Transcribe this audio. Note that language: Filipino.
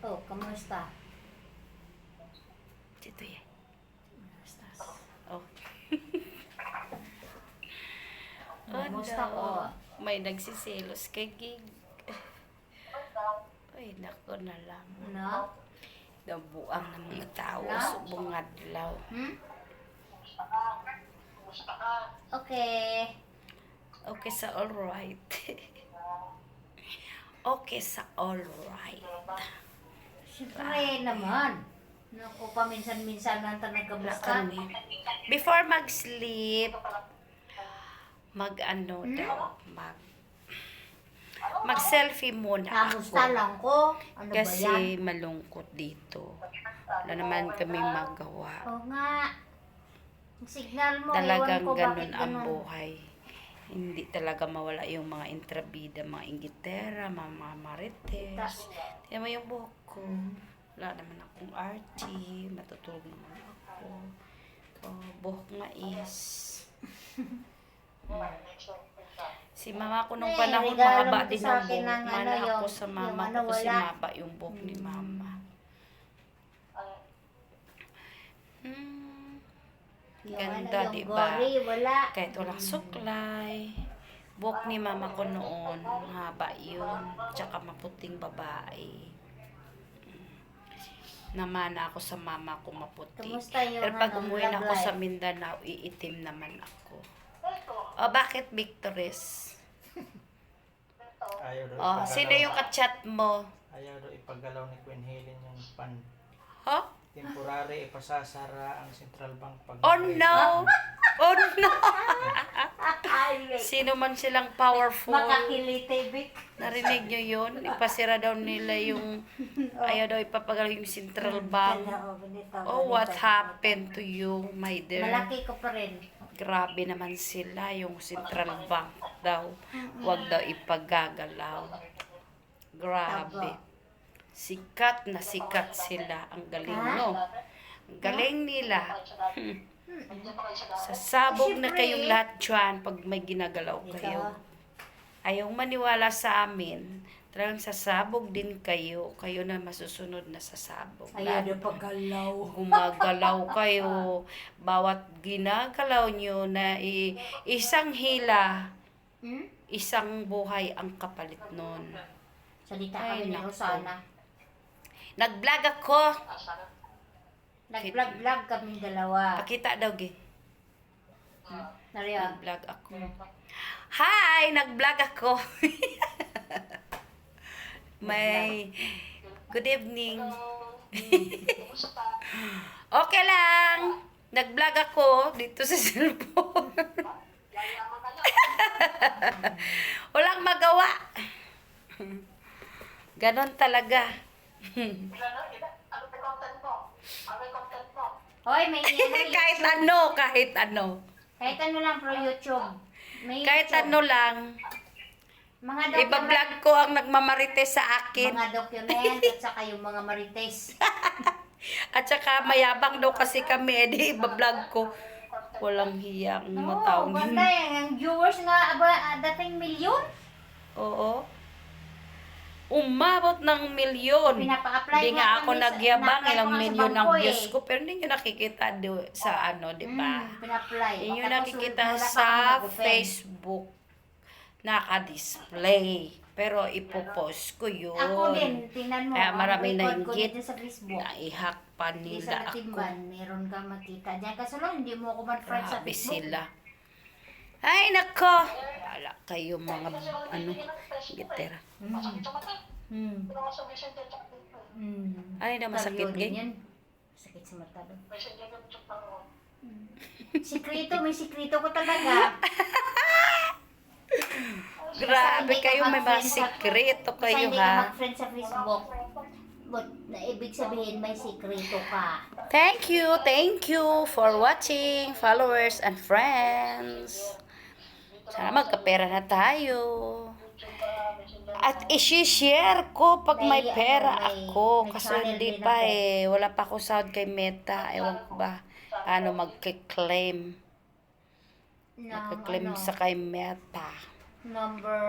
Oh, kamusta? Dito yan. Kamustas? Oh. Kamusta no. ko? May nagsiselos kay Gig. Ay, nako na lang. Ano? Nabuang ng mga tao Wala? sa bungad law. Okay. Okay sa alright. Okay sa alright. Siyempre naman. Naku, paminsan-minsan lang tayo nagkamusta. Kami. Before mag-sleep, mag-selfie muna Kamusta ako. lang ko? Ano ba yan? Kasi malungkot dito. Wala naman kami magawa. Oo nga. Ang signal mo, Talagang ewan ko bakit ganun ang ganun. buhay. Hindi talaga mawala yung mga intrabida, mga inggitera, mga marites. Tingnan mo yung buhok ko. Wala naman akong arty. Matutulog naman ako. Oh, buhok nga is... Si mama ko nung Eh, panahon, regalo mahaba mo din sa ang akin buhok. ng Mana ano, ako yung- sa mama yung ko ano, kasi wala. mahaba yung buhok ni mama. Yung Ganda, ano, yung diba? gory, wala. Kahit walang suklay. Buhok ni mama ko noon, mahaba yun. Tsaka maputing babae. Namana ako sa mama ko maputi. Kamusta yung Pero pag ano, umuwi na love ako sa life? Mindanao, iitim naman ako. O, bakit Victoris? Ayaw daw Oh, ipagalaw. sino yung kachat mo? Ayaw daw ipagalaw ni Queen Helen yung Huh? temporary ipasasara ang Central Bank pag Oh no! Oh no! Ay, wait. Sino man silang powerful. Makakiliti, Vic. Narinig nyo yun? Ipasira daw nila yung... Ayaw daw ipapagalaw yung Central Bank. Oh, what happened to you, my dear? Malaki ko pa rin. Grabe naman sila, yung Central Bank daw. Huwag daw ipagagalaw. Grabe. Sikat na sikat sila. Ang galing, no? Ang galing nila. Sasabog na kayong lahat dyan pag may ginagalaw kayo. Ayaw maniwala sa amin. Talagang sasabog din kayo. Kayo na masusunod na sasabog. Ayaw na paggalaw. Gumagalaw kayo. Bawat ginagalaw nyo na isang hila, isang buhay ang kapalit nun. Salita Ay, kami ni naku. Rosana. Nag-vlog ako. Nag-vlog kaming dalawa. Pakita daw, Gi. Nariyan. Nag-vlog ako. Hi! Nag-vlog ako. May good evening. Okay lang. Nag-vlog ako dito sa cellphone. Walang magawa. Ganon talaga. Hoy, may Kahit ano, kahit ano. Kahit ano lang pro YouTube. May Kahit YouTube. ano lang. Mga document. Iba-vlog ko ang nagmamarites sa akin. Mga document at saka yung mga marites. At saka mayabang daw kasi kami, edi iba-vlog ko. Walang hiyang Oo, matawag. ganda yan. Ang viewers nga, dating milyon. Oo. Umabot ng milyon. Pinapa-apply Hindi nga ako kami sa- nagyabang, na-apply ilang ko nga sa milyon ang bangko views eh. ko. Pero hindi nyo nakikita sa ano, di ba? Pina-apply. Yun yung Tapos nakikita wala pa sa ako nag-open. Facebook. Naka-display. Pero ipopost ko yun. Ako din, tingnan mo. Kaya ang maraming record ko nainggit. dito sa Facebook. Naihak pa Di nila sa ako. Natimban, meron kang makita. Diyan kaso lang, hindi mo ako man-friend sa Grabe Facebook. sila. Ay, nako! Wala kayo mga, gitera. Ay, na masakit, Tayo din gang. yan. Masakit sa mata doon. Sikrito, may sikrito ko talaga. Grabe Basta hindi kayo, ka may mga mag-friend sa- sikreto Basta kayo, hindi ka ha? mag-friend sa Facebook. But, na ibig sabihin, may sikrito ka. Thank you for watching, followers and friends. Sana magkapera na tayo. At isi-share ko pag may pera ako. may Kasi channel hindi din pa ako. Wala pa ako sound kay Meta. Ewan ko ba paano mag-claim. Ng, Mag-claim ano, sa kay Meta. number